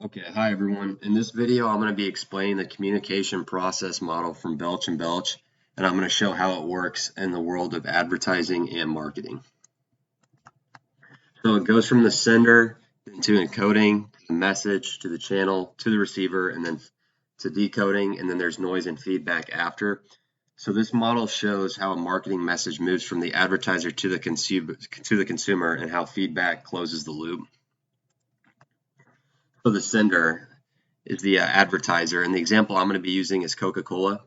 Okay, hi everyone. In this video, I'm going to be explaining the communication process model from Belch and Belch, and I'm going to show how it works in the world of advertising and marketing. So it goes from the sender to encoding, the message to the channel, to the receiver, and then to decoding, and then there's noise and feedback after. So this model shows how a marketing message moves from the advertiser to the consumer and how feedback closes the loop. So the sender is the advertiser, and the example I'm going to be using is Coca-Cola,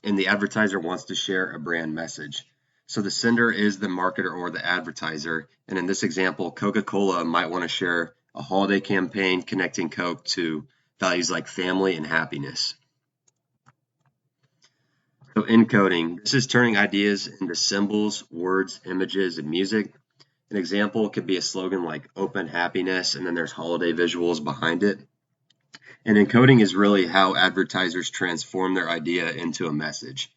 and the advertiser wants to share a brand message. So the sender is the marketer or the advertiser, and in this example, Coca-Cola might want to share a holiday campaign connecting Coke to values like family and happiness. So encoding, this is turning ideas into symbols, words, images, and music. An example could be a slogan like open happiness, and then there's holiday visuals behind it. And encoding is really how advertisers transform their idea into a message.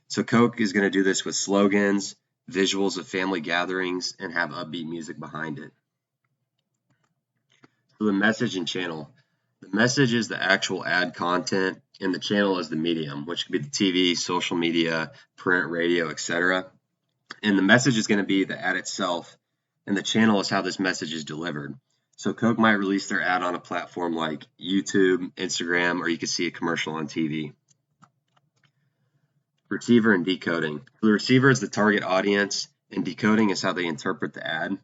So Coke is going to do this with slogans, visuals of family gatherings, and have upbeat music behind it. So the message and channel. The message is the actual ad content, and the channel is the medium, which could be the TV, social media, print, radio, etc. And the message is going to be the ad itself, and the channel is how this message is delivered. So Coke might release their ad on a platform like YouTube, Instagram, or you could see a commercial on TV. Receiver and decoding. The receiver is the target audience, and decoding is how they interpret the ad.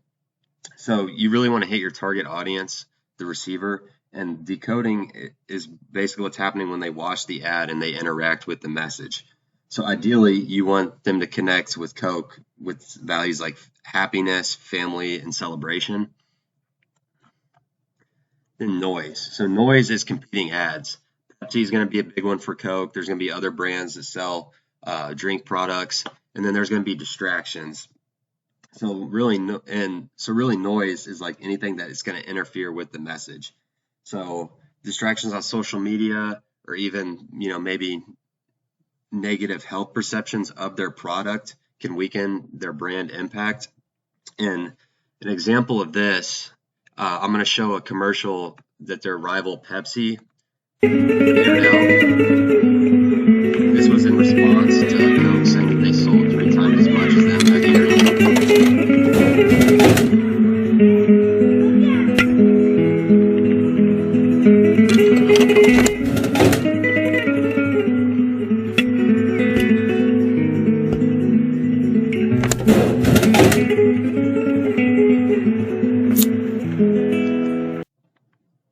So you really want to hit your target audience, the receiver, and decoding is basically what's happening when they watch the ad and they interact with the message. So ideally, you want them to connect with Coke with values like happiness, family, and celebration. Then noise. So noise is competing ads. Pepsi is going to be a big one for Coke. There's going to be other brands that sell drink products, and then there's going to be distractions. So really noise is like anything that is going to interfere with the message. So distractions on social media, or even maybe negative health perceptions of their product can weaken their brand impact. And an example of this, I'm going to show a commercial that their rival Pepsi aired out. This was in response to Coke saying that they sold 3 times as much as them that year.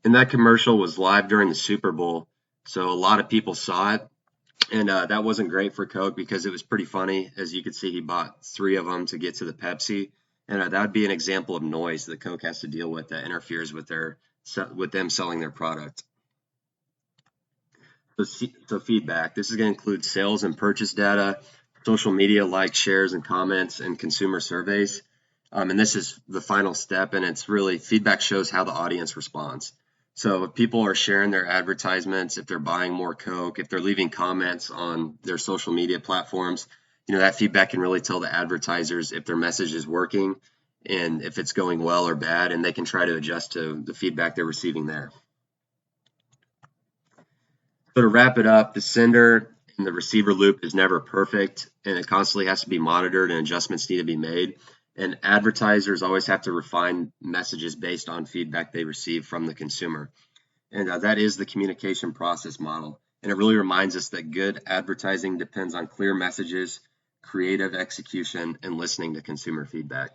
And that commercial was live during the Super Bowl, so a lot of people saw it, and that wasn't great for Coke because it was pretty funny. As you could see, he bought 3 of them to get to the Pepsi, and that would be an example of noise that Coke has to deal with that interferes with them selling their product. So feedback. This is going to include sales and purchase data, social media likes, shares, and comments, and consumer surveys. And this is the final step, and it's really feedback shows how the audience responds. So if people are sharing their advertisements, if they're buying more Coke, if they're leaving comments on their social media platforms, that feedback can really tell the advertisers if their message is working and if it's going well or bad, and they can try to adjust to the feedback they're receiving there. So to wrap it up, the sender and the receiver loop is never perfect, and it constantly has to be monitored and adjustments need to be made. And advertisers always have to refine messages based on feedback they receive from the consumer. And that is the communication process model. And it really reminds us that good advertising depends on clear messages, creative execution, and listening to consumer feedback.